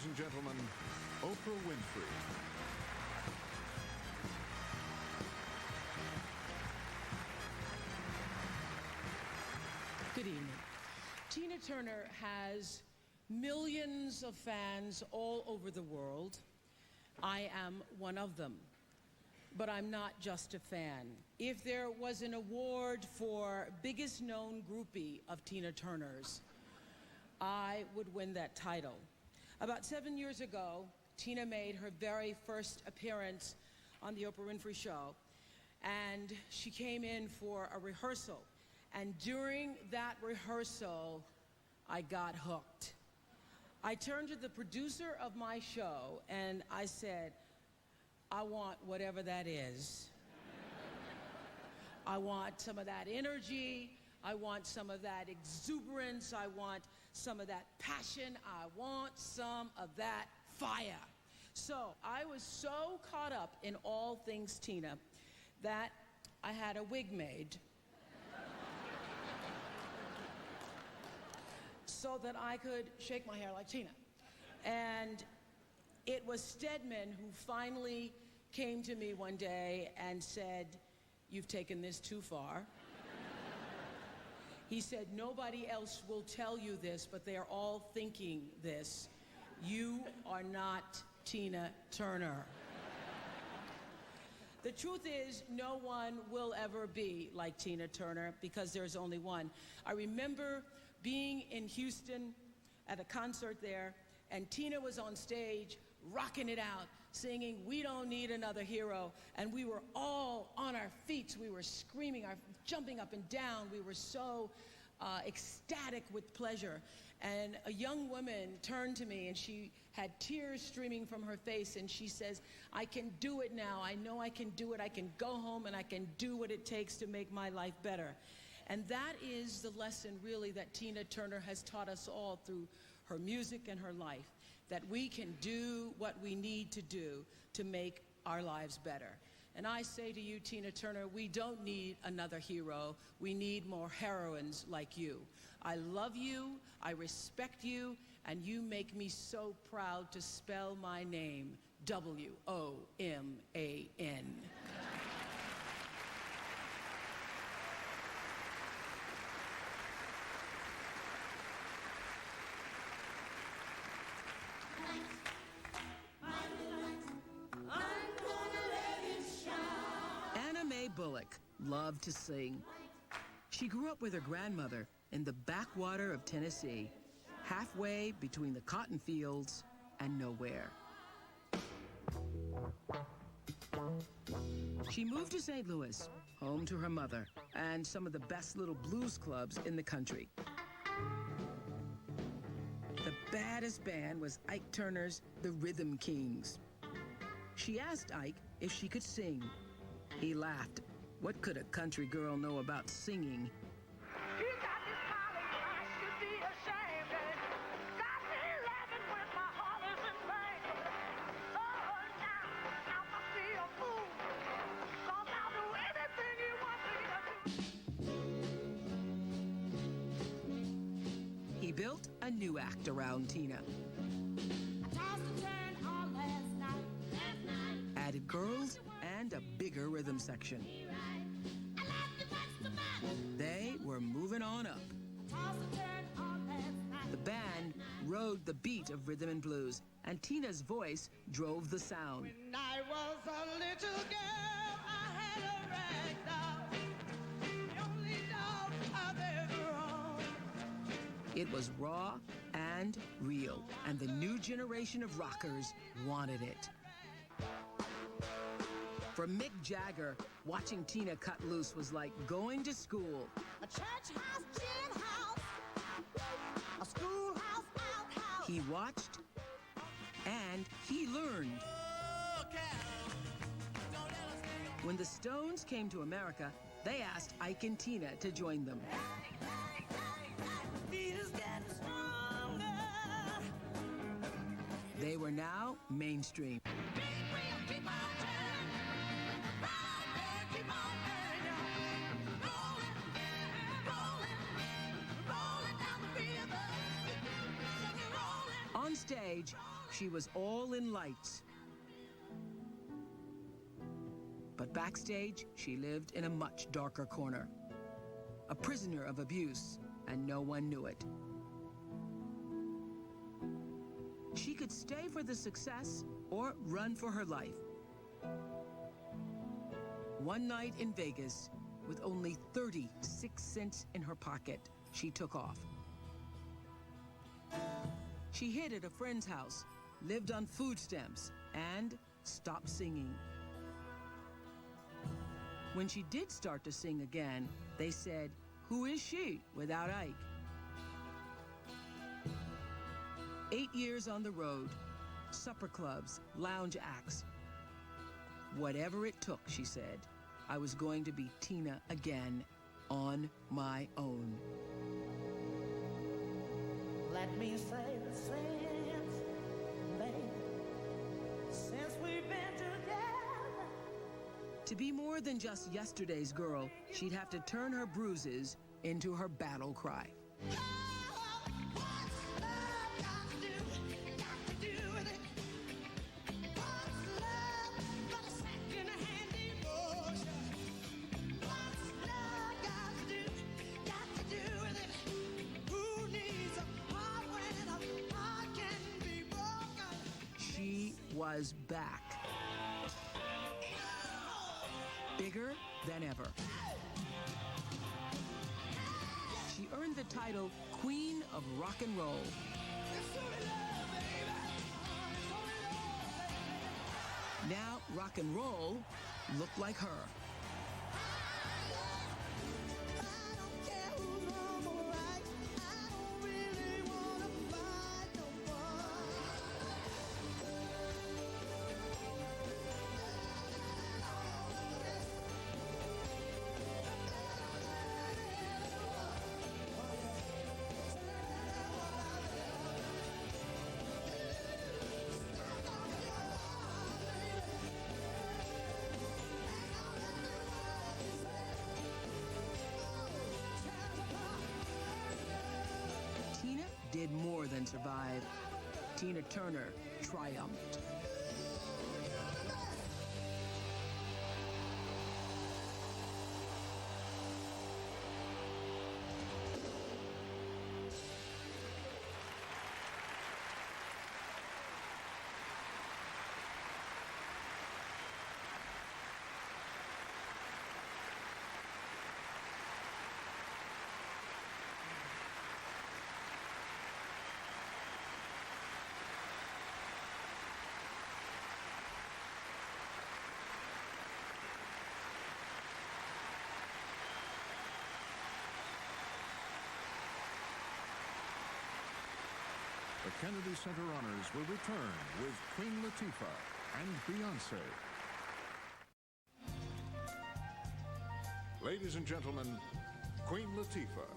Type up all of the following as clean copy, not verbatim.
and gentlemen, Oprah Winfrey. Good evening. Tina Turner has millions of fans all over the world. I am one of them. But I'm not just a fan. If there was an award for biggest known groupie of Tina Turner's, I would win that title. About 7 years ago, Tina made her very first appearance on the Oprah Winfrey Show, and she came in for a rehearsal. And during that rehearsal, I got hooked. I turned to the producer of my show and I said, I want whatever that is. I want some of that energy. I want some of that exuberance. I want some of that passion. I want some of that fire. So I was so caught up in all things Tina that I had a wig made so that I could shake my hair like Tina. And it was Stedman who finally came to me one day and said, "You've taken this too far." He said, "Nobody else will tell you this, but they are all thinking this. You are not Tina Turner." The truth is, no one will ever be like Tina Turner because there's only one. I remember being in Houston at a concert there, and Tina was on stage rocking it out, singing "We Don't Need Another Hero," and we were all on our feet. We were screaming, jumping up and down. We were so ecstatic with pleasure. And a young woman turned to me, and she had tears streaming from her face, and she says, "I can do it now. I know I can do it. I can go home and I can do what it takes to make my life better." And that is the lesson, really, that Tina Turner has taught us all through her music and her life, that we can do what we need to do to make our lives better. And I say to you, Tina Turner, we don't need another hero. We need more heroines like you. I love you, I respect you, and you make me so proud to spell my name, W-O-M-A-N. Bullock loved to sing. She grew up with her grandmother in the backwater of Tennessee, halfway between the cotton fields and nowhere. She moved to St. Louis, home to her mother and some of the best little blues clubs in the country. The baddest band was Ike Turner's The Rhythm Kings. She asked Ike if she could sing. He laughed. What could a country girl know about singing? You got this knowledge, I should be ashamed. Got me laughing when my heart is in pain. Oh, now I feel a fool. 'Cause I'll do anything you want me to do. He built a new act around Tina. I tossed and turned all last night. Added girls and a bigger rhythm section. They were moving on up. The band rode the beat of rhythm and blues, and Tina's voice drove the sound. When I was a little girl, I had a rag doll, the only doll I've ever owned. It was raw and real, and the new generation of rockers wanted it. For Mick Jagger, watching Tina cut loose was like going to school. A church house, gin house, a schoolhouse, outhouse. He watched and he learned. When the Stones came to America, they asked Ike and Tina to join them. They were now mainstream. On stage, she was all in lights. But backstage, she lived in a much darker corner. A prisoner of abuse, and no one knew it. She could stay for the success or run for her life. One night in Vegas, with only 36 cents in her pocket, she took off. She hid at a friend's house, lived on food stamps, and stopped singing. When she did start to sing again, they said, "Who is she without Ike?" 8 years on the road, supper clubs, lounge acts. Whatever it took, she said, I was going to be Tina again, on my own. Let me say the since, baby, since we've been together. To be more than just yesterday's girl, she'd have to turn her bruises into her battle cry. She was back. Bigger than ever. She earned the title Queen of Rock and Roll. Now rock and roll looked like her. Tina did more than survive. Tina Turner triumphed. The Kennedy Center Honors will return with Queen Latifah and Beyoncé. Ladies and gentlemen, Queen Latifah.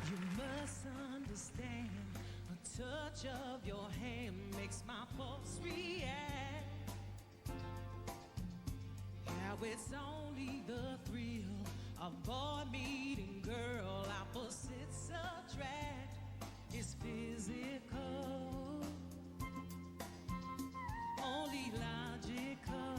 You must understand, a touch of your hand makes my pulse react. How it's only the thrill of boy meeting girl, opposites attract. It's physical, only logical.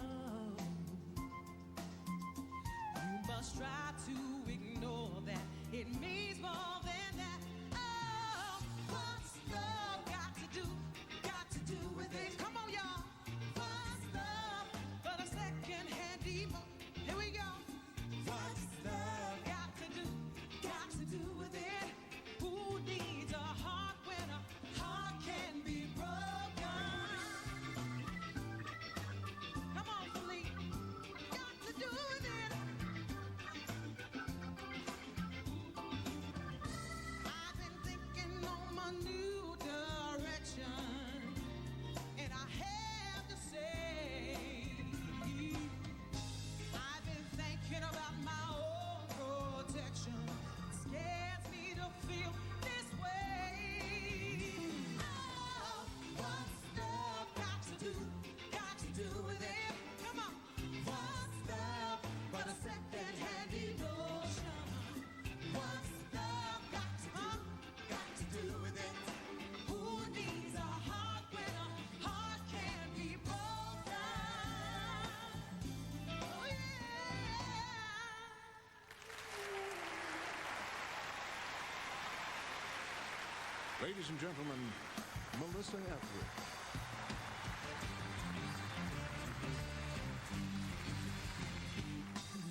You must try to ignore that. It means more than that. Oh, what's love got to do with it? Come on, y'all. What's love but a second-hand emo? Here we go. What's love got to do with it? Ladies and gentlemen, Melissa Etheridge.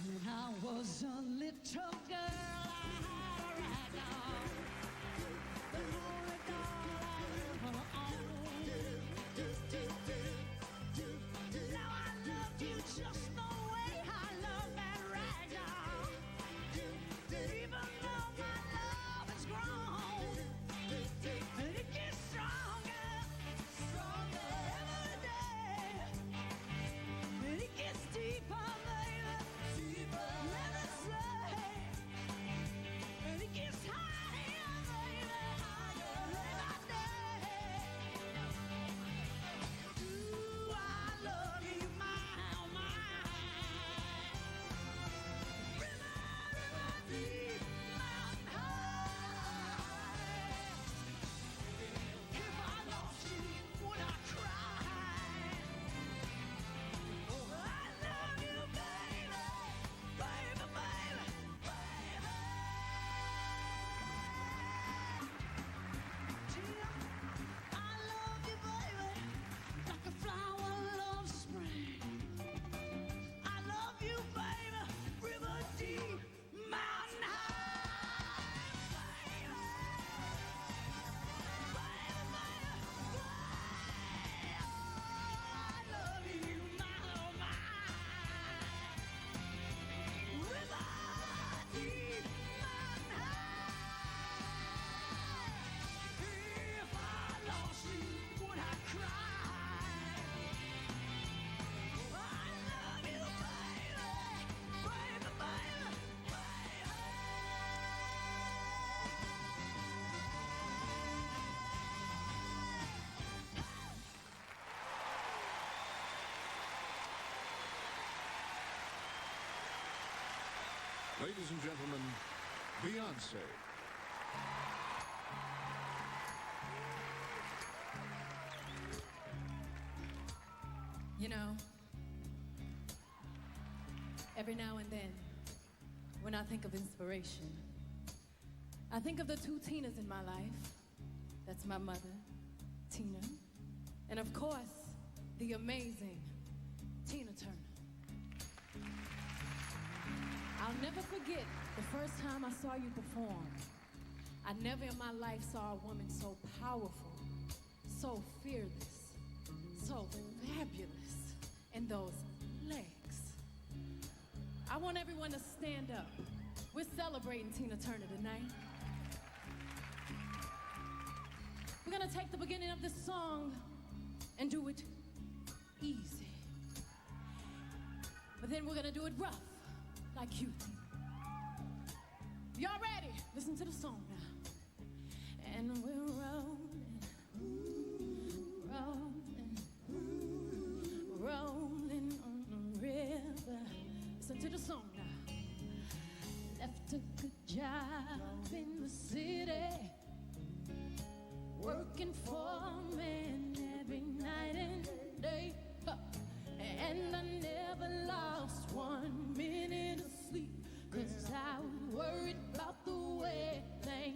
When I was a little girl, I had a rag doll. The only doll I ever owned. Now I love you just the way I love that rag doll. Even though my love has grown, and it gets stronger, stronger every day. And it gets deeper, baby, deeper every day. And it gets higher, baby, higher every day. Ooh, I love you, my, oh my. River, river deep, mountain high. If I lost you, would I cry? I love you, baby, baby, baby, baby. Tina, I love you, baby, like a flower loves spring. I love you, baby, river deep, mountain high, baby, baby, baby, I love you, my, oh my. River deep, mountain high. If I lost you, would I cry? I love you, baby, baby, baby, baby. Ladies and gentlemen, Beyonce. You know, every now and then, when I think of inspiration, I think of the two Tinas in my life. That's my mother, Tina, and of course, the amazing Tina Turner. I'll never forget the first time I saw you perform. I never in my life saw a woman so powerful, so fearless, so fabulous, and those legs. I want everyone to stand up. We're celebrating Tina Turner tonight. We're gonna take the beginning of this song and do it easy. But then we're gonna do it rough, like you, Tina. Y'all ready? Listen to the song now. And we're rolling, rolling, rolling on the river. Listen to the song now. Left a good job in the city, working for a man every night and day. Huh. And I never lost 1 minute of sleep, 'cause I was worried about the way things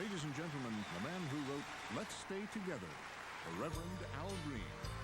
Ladies and gentlemen, the man who wrote Let's Stay Together, the Reverend Al Green.